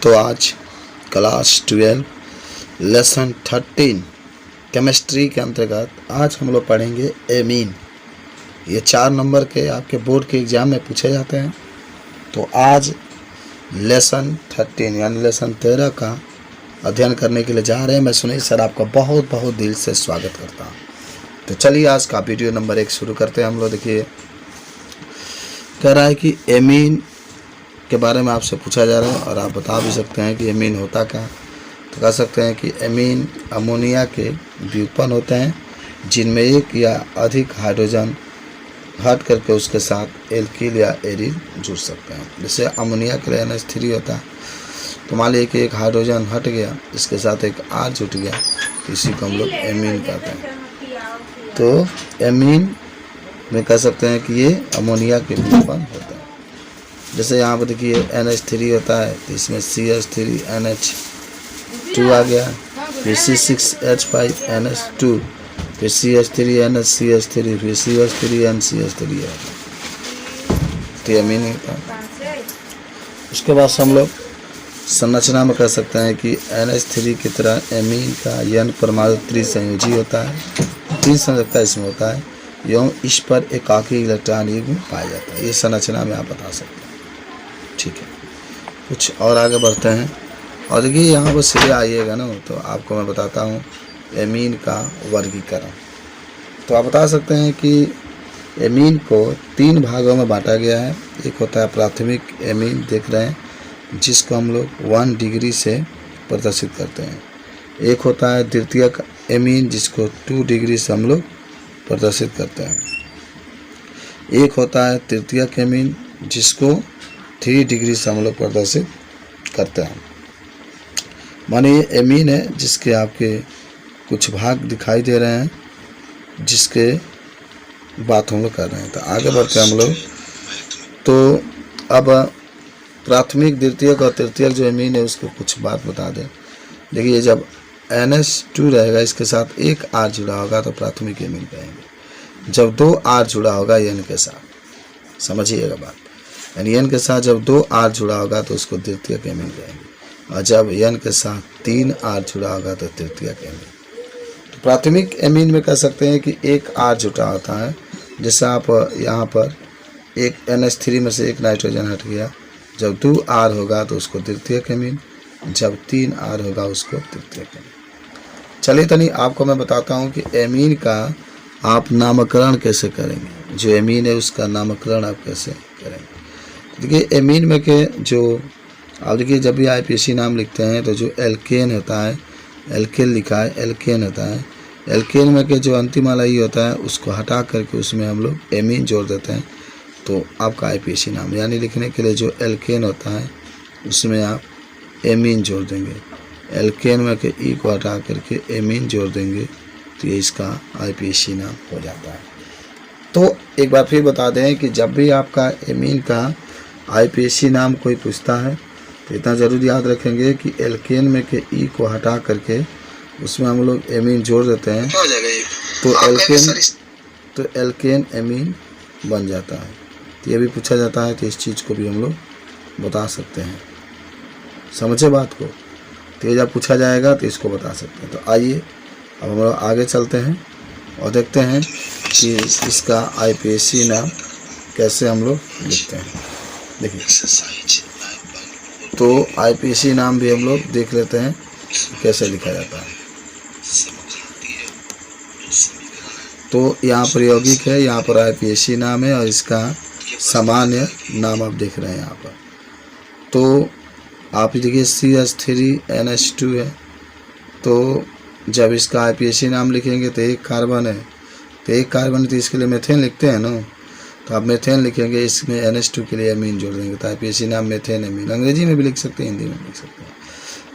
तो आज class 12 lesson 13 chemistry के अंतर्गत आज हम लोग पढ़ेंगे एमीन। ये 4 नंबर के आपके बोर्ड के एग्ज़ाम में पूछे जाते हैं। तो आज लेसन 13 यानी लेसन 13 का अध्ययन करने के लिए जा रहे हैं। मैं सुनील सर आपका बहुत बहुत दिल से स्वागत करता हूँ। तो चलिए आज का वीडियो नंबर 1 शुरू करते हैं हम लोग। देखिए कह रहा है कि एमीन के बारे में आपसे पूछा जा रहा है और आप बता भी सकते हैं कि एमीन होता क्या। तो कह सकते हैं कि एमीन अमोनिया के व्युत्पन्न होते हैं जिनमें एक या अधिक हाइड्रोजन हट करके उसके साथ एल्किल या एरिल जुड़ सकते हैं। जैसे अमोनिया के लिए NH3 होता है, तो मान लीजिए कि एक हाइड्रोजन हट गया, इसके साथ एक R जुट गया, तो इसी को हम लोग एमीन कहते हैं। तो एमीन में कह सकते हैं कि ये अमोनिया के व्युत्पन्न होता है। जैसे यहाँ पर देखिए NH3 होता है, तो इसमें CH3NH2 आ गया, फिर C6H5NH2, फिर CH3NHCH3, फिर CH3NCH3 आ गया, तो एमीन होता है। उसके बाद हम लोग संरचना में कह सकते हैं कि NH3 की तरह एमीन का N परमाणु त्रिसंयोजी होता है, 3 संयोजकता इसमें होता है एवं इस पर एकाकी इलेक्ट्रॉन युग्म पाया जाता है। ये संरचना में आप बता सकते हैं। ठीक है, कुछ और आगे बढ़ते हैं। और देखिए यहाँ पर सीधे आइएगा ना, तो आपको मैं बताता हूँ एमीन का वर्गीकरण। तो आप बता सकते हैं कि एमीन को 3 भागों में बांटा गया है। एक होता है प्राथमिक एमीन, देख रहे हैं, जिसको हम लोग 1 डिग्री से प्रदर्शित करते हैं। एक होता है द्वितीयक एमीन, जिसको 2 डिग्री से हम लोग प्रदर्शित करते हैं। एक होता है तृतीयक एमीन, जिसको 3 डिग्री से हम लोग प्रदर्शित करते हैं। माने ये एमीन है जिसके आपके कुछ भाग दिखाई दे रहे हैं, जिसके बात हम लोग कर रहे हैं। तो आगे बढ़ते हैं हम लोग। तो अब प्राथमिक, द्वितीयक और तृतीयक जो एमीन है उसको कुछ बात बता दें। देखिए जब NH2 रहेगा, इसके साथ एक R जुड़ा होगा तो प्राथमिक एमीन कहेंगे। जब 2 R जुड़ा होगा N के साथ, समझिएगा बात, यानी N के साथ जब 2 R जुड़ा होगा तो उसको द्वितीयक एमीन कहेंगे, और जब N के साथ 3 R जुड़ा होगा तो तृतीयक एमीन। तो प्राथमिक एमीन में कह सकते हैं कि एक R जुटा होता है। जैसे आप यहाँ पर एक NH3 में से एक नाइट्रोजन हट गया, जब 2 R होगा तो उसको द्वितीयक एमीन, जब 3 R होगा उसको तृतीयक एमीन। चलिए तनी आपको मैं बताता हूँ कि एमीन का आप नामकरण कैसे करेंगे। जो एमीन है उसका नामकरण आप कैसे करेंगे। देखिए एमीन में के जो आप देखिए जब भी IPSC नाम लिखते हैं तो जो एल्केन होता है, एल्केन लिखा है, एल्केन होता है। एल्केन में के जो अंतिम वाला ही होता है उसको हटा करके उसमें हम लोग एमीन जोड़ देते हैं, तो आपका IPSC नाम यानी लिखने के लिए जो एल्केन होता है उसमें आप एमीन जोड़ देंगे। एल्केन में के ई को हटा करके एमीन जोड़ देंगे, तो ये इसका IPSC नाम हो जाता है। तो एक बार फिर बता दें कि जब भी आपका एमीन का IPSC नाम कोई पूछता है तो इतना ज़रूर याद रखेंगे कि एल्केन में के ई को हटा करके उसमें हम लोग एमीन जोड़ देते हैं, तो एल्केन एमीन बन जाता है। तो ये भी पूछा जाता है, तो इस चीज़ को भी हम लोग बता सकते हैं। समझे बात को। तो ये जब पूछा जाएगा तो इसको बता सकते हैं। तो आइए अब हम लोग आगे चलते हैं और देखते हैं कि इसका IPSC नाम कैसे हम लोग लिखते हैं। देखिए तो IPSC नाम भी हम लोग देख लेते हैं कैसे लिखा जाता है। तो यहाँ पर यौगिक है, यहाँ पर IPSC नाम है और इसका सामान्य नाम आप देख रहे हैं यहाँ पर। तो आप देखिए CH3NH2 है, तो जब इसका IPSC नाम लिखेंगे तो एक कार्बन है, तो एक कार्बन, तो इसके लिए मेथेन लिखते हैं ना, तो आप मेथेन लिखेंगे, इसमें NH2 के लिए एमीन जोड़ देंगे, तो IPSC नाम मेथेन एमीन। अंग्रेजी में भी लिख सकते हैं, हिंदी में लिख सकते हैं,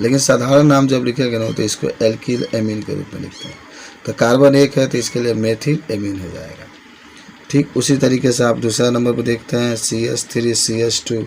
लेकिन साधारण नाम जब लिखेंगे ना तो इसको एल्किल एमीन के रूप में लिखते हैं। तो कार्बन एक है तो इसके लिए मेथिल एमीन हो जाएगा। ठीक उसी तरीके से आप दूसरा नंबर पर देखते हैं CH3CH2,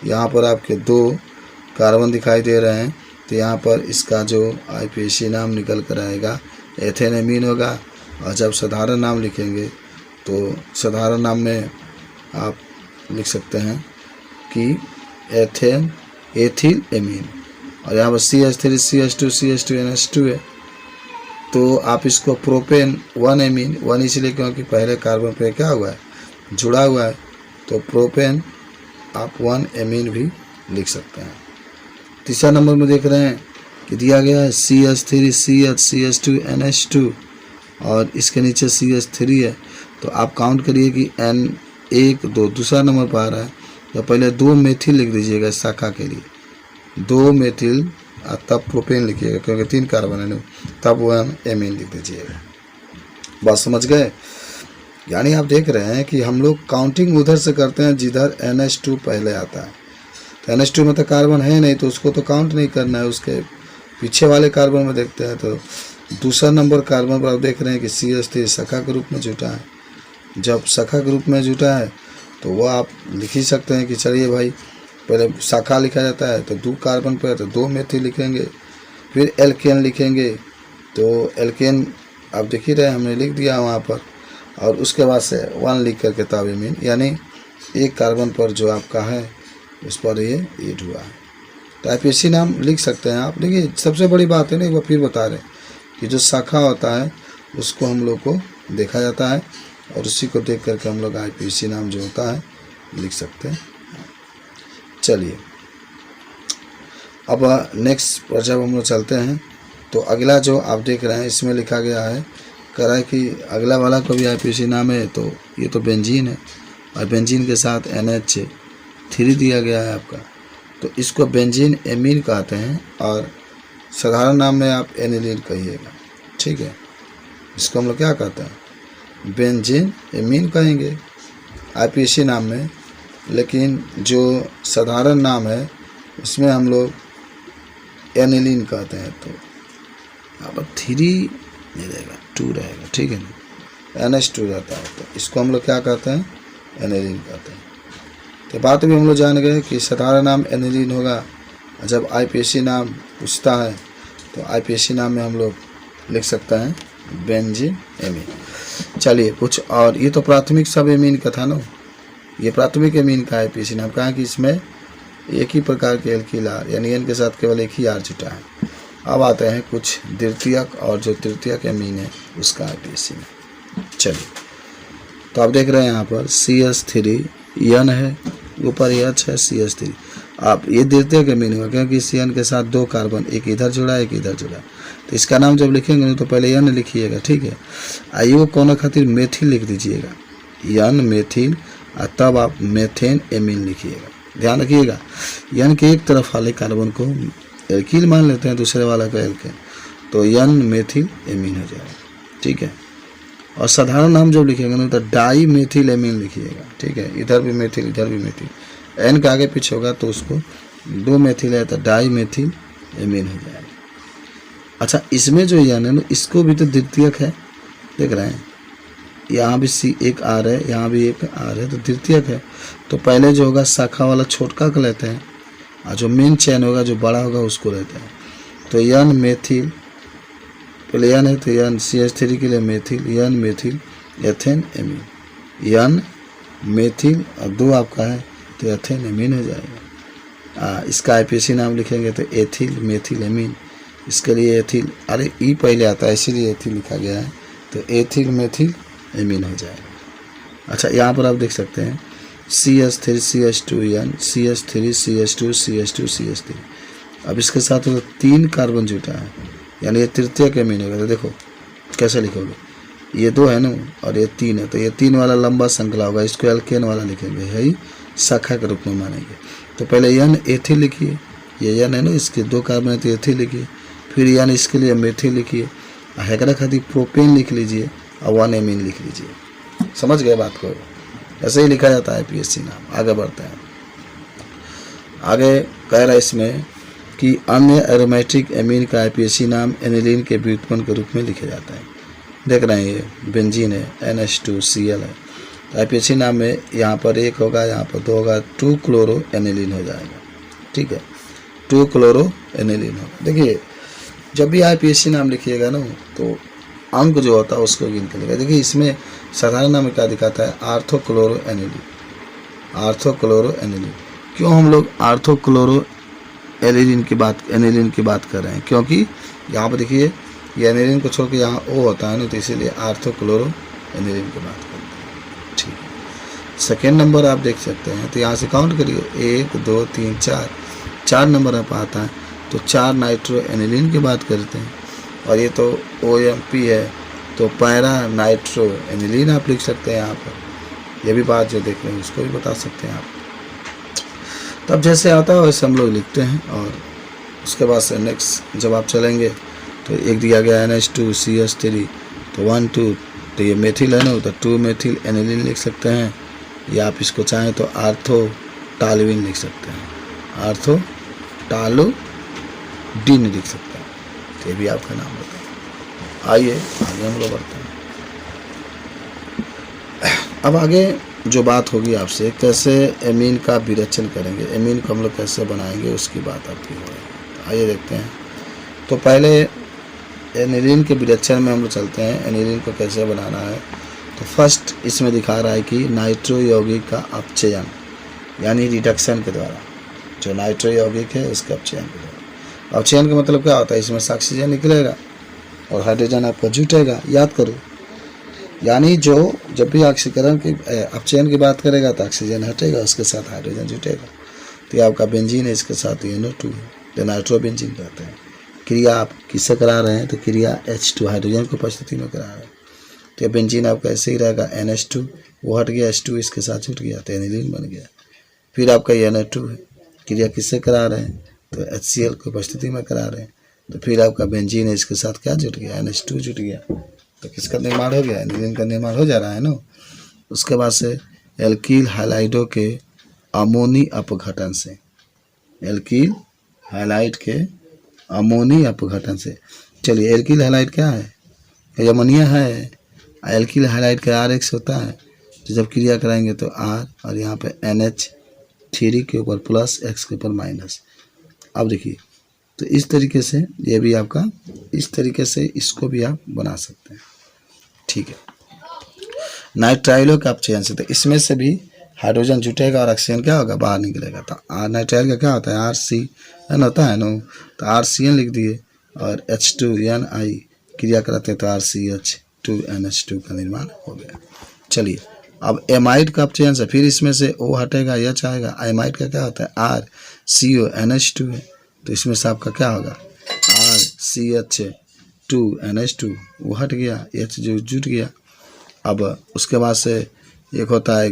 यहाँ पर आपके 2 कार्बन दिखाई दे रहे हैं, तो यहाँ पर इसका जो IPSC नाम निकल कर आएगा एथेन एमीन होगा। और जब साधारण नाम लिखेंगे तो साधारण नाम में आप लिख सकते हैं कि एथिल एमीन, और यहाँ पर CH3 CH2 CH2 NH2 है, तो आप इसको प्रोपेन 1 एमीन, 1 इसलिए क्योंकि पहले कार्बन पे क्या हुआ है, जुड़ा हुआ है, तो प्रोपेन आप 1 एमीन भी लिख सकते हैं। तीसरा नंबर में देख रहे हैं कि दिया गया है CH3 CH CH2 NH2 और इसके नीचे CH3 है, तो आप काउंट करिए कि N1 2 दूसरा नंबर पर आ रहा है, तो पहले 2 मेथिल लिख दीजिएगा शाखा के लिए, 2 मेथिल, तब प्रोपेन लिखिएगा क्योंकि 3 कार्बन है ना, तब 1 एमीन लिख दीजिएगा। बात समझ गए? यानी आप देख रहे हैं कि हम लोग काउंटिंग उधर से करते हैं जिधर NH2 पहले आता है। तो NH2 में तो कार्बन है नहीं, तो उसको तो काउंट नहीं करना है, उसके पीछे वाले कार्बन में देखते हैं। तो दूसरा नंबर कार्बन पर आप देख रहे हैं कि CH3 शाखा के रूप में जुटा है। जब शाखा के रूप में जुटा है तो वो आप लिख ही सकते हैं कि चलिए भाई, पहले शाखा लिखा जाता है तो 2 कार्बन पर तो 2 मेथिल लिखेंगे, फिर एल्केन लिखेंगे, तो एल्केन आप देख ही रहे हमने लिख दिया वहाँ पर, और उसके बाद से 1 लिख करके तब एमीन, यानी 1 कार्बन पर जो आपका है उस पर ये ऐड हुआ है। तो IPSC नाम लिख सकते हैं आप। देखिए सबसे बड़ी बात है ना, एक बार फिर बता रहे कि जो शाखा होता है उसको हम लोग को देखा जाता है और उसी को देख करके हम लोग IPSC नाम जो होता है लिख सकते हैं। चलिए अब नेक्स्ट पर जब हम लोग चलते हैं तो अगला जो आप देख रहे हैं इसमें लिखा गया है कह रहा है कि अगला वाला को भी IPSC नाम है, तो ये तो बेंजीन है और बेंजीन के साथ NH3 दिया गया है आपका, तो इसको बेंजीन एमीन कहते हैं और साधारण नाम में आप एनिलीन कहिएगा, ठीक है। इसको हम लोग क्या कहते हैं, बेंजीन एमीन कहेंगे IPSC नाम में, लेकिन जो साधारण नाम है उसमें हम लोग एनिलीन कहते हैं। तो यहाँ पर 3 नहीं रहेगा, 2 रहेगा, ठीक है ना, NH2 रहता है, तो इसको हम लोग क्या कहते हैं, एनिलीन कहते हैं। तो बात भी हम लोग जान गए कि साधारण नाम एनिलीन होगा, जब IPSC नाम पूछता है तो IPSC नाम में हम लोग लिख सकते हैं बेंजीन एमीन। चलिए कुछ और, ये तो प्राथमिक सब एमीन का था ना, ये प्राथमिक एमीन का IPSC नाम कहा कि इसमें एक ही प्रकार के एल्किल आर, यानी N के साथ केवल एक ही आर जुटा है। अब आते हैं कुछ द्वितीयक, और जो तृतीयक एमीन है उसका IPSC नाम। चलिए तो आप देख रहे हैं यहाँ पर CH3 N है, ऊपर H है CH3, आप ये द्वितीयक एमीन होगा क्योंकि इस N के साथ 2 कार्बन, एक इधर जुड़ा एक इधर जुड़ा, तो इसका नाम जब लिखेंगे तो पहले N लिखिएगा, ठीक है। आइयो कौन खातिर मेथिल लिख दीजिएगा, N मेथिल, और तब आप मेथेन एमीन लिखिएगा। ध्यान रखिएगा N के एक तरफ वाले कार्बन को एल्किल मान लेते हैं, दूसरे वाला को एल्केन, तो N मेथिल एमीन हो जाएगा, ठीक है। और साधारण नाम जब लिखेंगे ना तो डाई मेथिल एमीन लिखिएगा, ठीक है, इधर भी मेथिल इधर भी मेथिल, N का आगे पीछे होगा तो उसको 2 मेथिल है तो डाई मेथिल एमीन हो जाएगा। अच्छा इसमें जो N है ना इसको भी तो द्वितीयक है, देख रहे हैं यहाँ भी एक R है, यहाँ भी एक R है, तो द्वितीयक है। तो पहले जो होगा शाखा वाला छोटका को लेते हैं और जो मेन चैन होगा जो बड़ा होगा उसको लेते हैं। तो N मेथिल, पहले N है तो N CH3 के लिए methyl, N methyl ethane amine, N methyl और 2 आपका है तो एथेन एमीन हो जाएगा। इसका IPSC नाम लिखेंगे तो एथिल मेथिल एमीन, इसके लिए एथिल, अरे ई पहले आता है इसीलिए एथिल लिखा गया है, तो एथिल मेथिल एमीन हो जाएगा। अच्छा यहाँ पर आप देख सकते हैं CH3 CH2 N, CH3 CH2 CH2 CH3, अब इसके साथ 3 कार्बन जुटा है, यानी ये तृतीयक एमीन होगा। तो देखो कैसे लिखोगे, ये 2 है ना और ये 3 है, तो ये 3 वाला लंबा श्रृंखला होगा, इसको एल्केन वाला लिखेंगे, है शाखा के रूप में मानेंगे। तो पहले N एथिल लिखिए, ये N है ना इसके 2 कार्बन है तो एथिल लिखिए, फिर N इसके लिए मेथिल लिखिए, हेकड़ा खातिर प्रोपेन लिख लीजिए और 1 एमीन लिख लीजिए। समझ गए बात को, ऐसे ही लिखा जाता है IPSC नाम। आगे बढ़ते हैं, आगे कह रहा है इसमें कि अन्य एरोमेटिक एमीन का IPSC नाम एनिलीन के व्युत्पन्न के रूप में लिखा जाता है। देख रहे हैं ये बेंजीन है, NH2Cl है, तो IPSC नाम में यहाँ पर 1 होगा, यहाँ पर 2 होगा, 2 क्लोरो एनिलीन हो जाएगा, ठीक है, 2 क्लोरो एनिलीन होगा। देखिए जब भी IPSC नाम लिखिएगा ना तो अंक जो होता है उसको गिन कर लिखिएगा। देखिए इसमें साधारण नाम में क्या दिखाता है, आर्थोक्लोरो एनिलीन, आर्थोक्लोरो एनिलीन। क्यों हम लोग आर्थोक्लोरो एनिलीन की बात कर रहे हैं, क्योंकि यहाँ पर देखिए ये एनिलीन को छोड़ के यहाँ O होता है ना, तो इसीलिए आर्थो क्लोरो एनिलीन की बात करते हैं। ठीक है, सेकेंड नंबर आप देख सकते हैं, तो यहाँ से काउंट करिए 1 2 3 4 नंबर आप आता है, तो 4 नाइट्रो एनिलीन की बात करते हैं। और ये तो OMP है, तो पैरा नाइट्रो एनिलीन आप लिख सकते हैं यहाँ पर। ये भी बात जो देख रहे हैं उसको भी बता सकते हैं आप। तब जैसे आता है वैसे हम लोग लिखते हैं। और उसके बाद से नेक्स्ट जब आप चलेंगे तो एक दिया गया NH2CH3, तो 1 2, तो ये मेथिल है ना, तो 2 मेथिल एनिलीन लिख सकते हैं, या आप इसको चाहें तो आर्थो टालुइन लिख सकते हैं, आर्थो टालुडीन लिख सकते हैं। तो ये भी आपका नाम होता है। आइए आगे हम लोग बढ़ते हैं। अब आगे जो बात होगी आपसे, कैसे एमीन का विरेचन करेंगे, एमीन को हम लोग कैसे बनाएंगे, उसकी बात आपकी हो रही है। आइए देखते हैं। तो पहले एनिलीन के विरेचन में हम लोग चलते हैं, एनिलीन को कैसे बनाना है। तो फर्स्ट इसमें दिखा रहा है कि नाइट्रो यौगिक का अपचयन, यानी रिडक्शन के द्वारा, जो नाइट्रो यौगिक है उसके अपचयन के द्वारा। अपचयन का मतलब क्या होता है, इसमें से ऑक्सीजन निकलेगा और हाइड्रोजन आपका जुटेगा। याद करो, यानी जो जब भी ऑक्सीकरण की अपचयन की बात करेगा तो ऑक्सीजन हटेगा, उसके साथ हाइड्रोजन जुटेगा। तो ये आपका बेंजीन है, इसके साथ NO2 है, जो नाइट्रो बेंजीन कहते हैं। क्रिया आप किससे करा रहे हैं, तो क्रिया H2 हाइड्रोजन की उपस्थिति में करा रहे हैं। तो ये बेंजीन आपका ऐसे ही रहेगा, NH2 वो हट गया, H2 इसके साथ जुट गया, तो एनिलीन बन गया। फिर आपका NO2 है, क्रिया किससे करा रहे हैं, तो HCl की उपस्थिति में करा रहे हैं। तो फिर आपका बेंजीन है, इसके साथ क्या जुट गया, NH2 जुट गया, तो किसका निर्माण हो गया, एनिलीन का निर्माण हो जा रहा है ना। उसके बाद से एल्किल हैलाइडों के अमोनी अपघटन से, एल्किल हैलाइड के अमोनी अपघटन से। चलिए, एल्किल हैलाइड क्या है, अमोनिया है। एल्किल हैलाइड का RH होता है, तो जब क्रिया कराएंगे तो R, और यहाँ पे NH3 के ऊपर प्लस, X के ऊपर माइनस। अब देखिए, तो इस तरीके से ये भी आपका, इस तरीके से इसको भी आप बना सकते हैं। ठीक है, नाइट्राइलो के अपचयन से, तो इसमें से भी हाइड्रोजन जुटेगा और ऑक्सीजन क्या होगा, बाहर निकलेगा। तो नाइट्राइल का क्या होता है, RCN होता है ना, तो RCN लिख दिए, और H2NI क्रिया कराते हैं तो RCH2NH2 का निर्माण हो गया। चलिए, अब एमाइड का अपचयन से फिर इसमें से O हटेगा, H आएगा। एमाइड का क्या होता है, RCONH2 है, तो इसमें से आपका क्या होगा, RCH2NH2 वो हट गया, H जो जुट गया। अब उसके बाद से एक होता है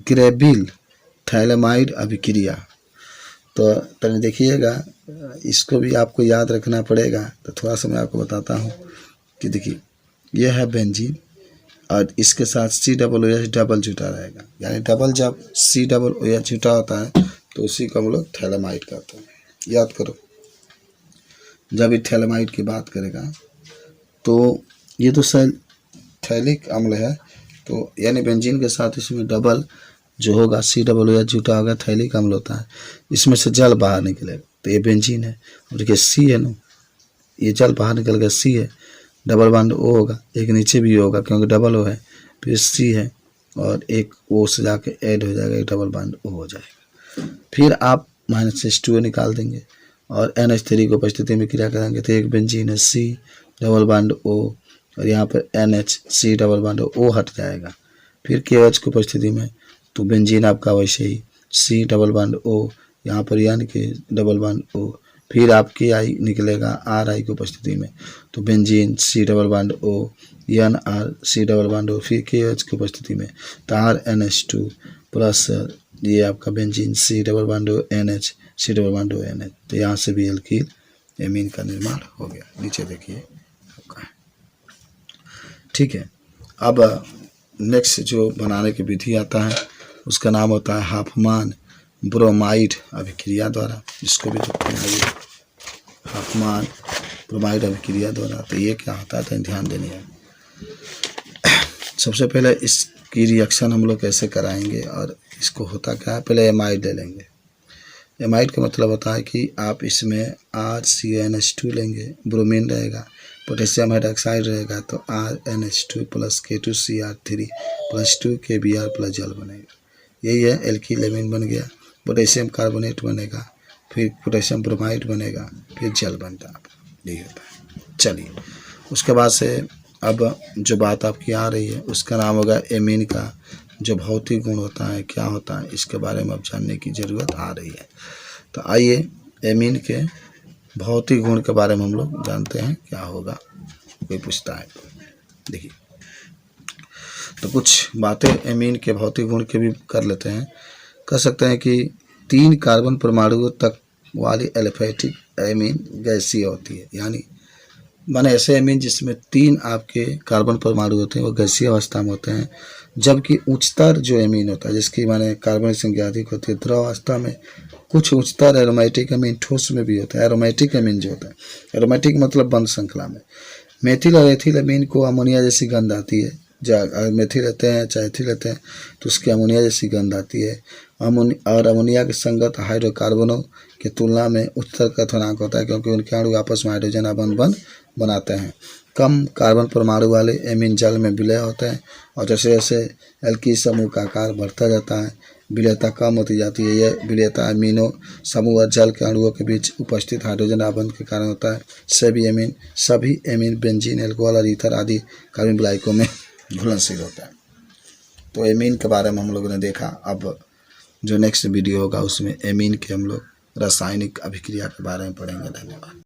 ग्रेबिल थैलेमाइड अभिक्रिया, तो तनी देखिएगा, इसको भी आपको याद रखना पड़ेगा। तो थोड़ा सा मैं आपको बताता हूँ कि देखिए, यह है बेंजीन और इसके साथ COOH डबल जुटा रहेगा, यानी डबल जब COOH जुटा होता है तो उसी को हम लोग थैलेमाइड कहते हैं। याद करो, जब ये थैलेमाइड की बात करेगा तो ये तो थैलिक अम्ल है, तो यानी बेंजीन के साथ इसमें डबल जो होगा COOH जुटा होगा, थैलिक अम्ल होता है, इसमें से जल बाहर निकलेगा, तो ये बेंजीन है। और देखिए C है ना, ये जल बाहर निकल गया, C है, डबल बॉन्ड O होगा, एक नीचे भी होगा क्योंकि डबल O है, फिर C है और एक O से जाके ऐड हो जाएगा, एक डबल बॉन्ड O हो जाएगा। फिर आप -H2O निकाल देंगे और NH3 की उपस्थिति में क्रिया करेंगे, तो एक बेंजीन है, C डबल बॉन्ड O, और यहाँ पर NH C double bond O हट जाएगा। फिर KOH की उपस्थिति में तो बेंजीन आपका वैसे ही C डबल बॉन्ड O, यहाँ पर यानी कि डबल बॉन्ड O, फिर आपकी I निकलेगा RI की उपस्थिति में, तो benzene C double bond O, NR C double bond O, फिर KOH की उपस्थिति में तो RNH2 प्लस ये आपका benzene C double bond O NH C double bond O NH, तो यहाँ से भी एल्किल एमीन का निर्माण हो गया। नीचे देखिए आपका, ठीक है। अब नेक्स्ट जो बनाने की विधि आता है उसका नाम होता है हाफमान ब्रोमाइड अभिक्रिया द्वारा, जिसको भी देखते हैं हाफमान ब्रोमाइड अभिक्रिया द्वारा। तो ये क्या होता है, तो ध्यान देने है। सबसे पहले इसकी रिएक्शन हम लोग कैसे कराएंगे और इसको होता क्या है, पहले एमाइड ले लेंगे। एमाइड का मतलब होता है कि आप इसमें RCNH2 लेंगे, ब्रोमीन रहेगा, पोटेशियम हाइड्रोक्साइड रहेगा, तो RNH2 plus K2Cr3 plus 2 KBr plus जल बनेगा। यही है, एल्किल एमीन बन गया। पोटेशियम कार्बोनेट बनेगा, फिर पोटेशियम ब्रोमाइड बनेगा, फिर जल बनता है, यही होता है। चलिए, उसके बाद से अब जो बात आपकी आ रही है उसका नाम होगा एमीन का जो भौतिक गुण होता है क्या होता है, इसके बारे में अब जानने की ज़रूरत आ रही है। तो आइए एमीन के भौतिक गुण के बारे में हम लोग जानते हैं क्या होगा, कोई पूछता है। देखिए, तो कुछ बातें एमीन के भौतिक गुण के भी कर लेते हैं। कह सकते हैं कि 3 कार्बन परमाणुओं तक वाली एलिफेटिक एमीन गैसीय होती है, यानी माने ऐसे एमीन जिसमें 3 आपके कार्बन परमाणु होते हैं वो गैसीय अवस्था में होते हैं, जबकि उच्चतर जो एमीन होता है जिसकी माने कार्बन संख्या अधिक होती है द्रव अवस्था में, कुछ उच्चतर एरोमेटिक एमीन ठोस में भी होता है। एरोमेटिक एमीन जो होता है, एरोमेटिक मतलब बंद श्रृंखला में, मेथिल और एथिल एमीन को अमोनिया जैसी गंध आती है। अगर मेथिल लेते हैं चाहे एथिल लेते हैं तो उसकी अमोनिया जैसी गंध आती है। और अमोनिया के संगत हाइड्रोकार्बनों की तुलना में उच्चतर क्वथनांक होता है क्योंकि उनके अणु आपस में हाइड्रोजन बंध बनाते हैं। कम कार्बन परमाणु वाले एमीन जल में विलय होते हैं और जैसे जैसे एल्कीन समूह का आकार बढ़ता जाता है विलयता कम होती जाती है। यह विलयता अमीनो समूह और जल के अणुओं के बीच उपस्थित हाइड्रोजन आबंध के कारण होता है। सभी एमीन बेंजीन, एल्कोहल और ईथर आदि कार्बन विलायकों में घुलनशील होता है। तो एमीन के बारे में हम लोगों ने देखा। अब जो नेक्स्ट वीडियो होगा उसमें एमीन के हम लोग रासायनिक अभिक्रिया के बारे में पढ़ेंगे। धन्यवाद।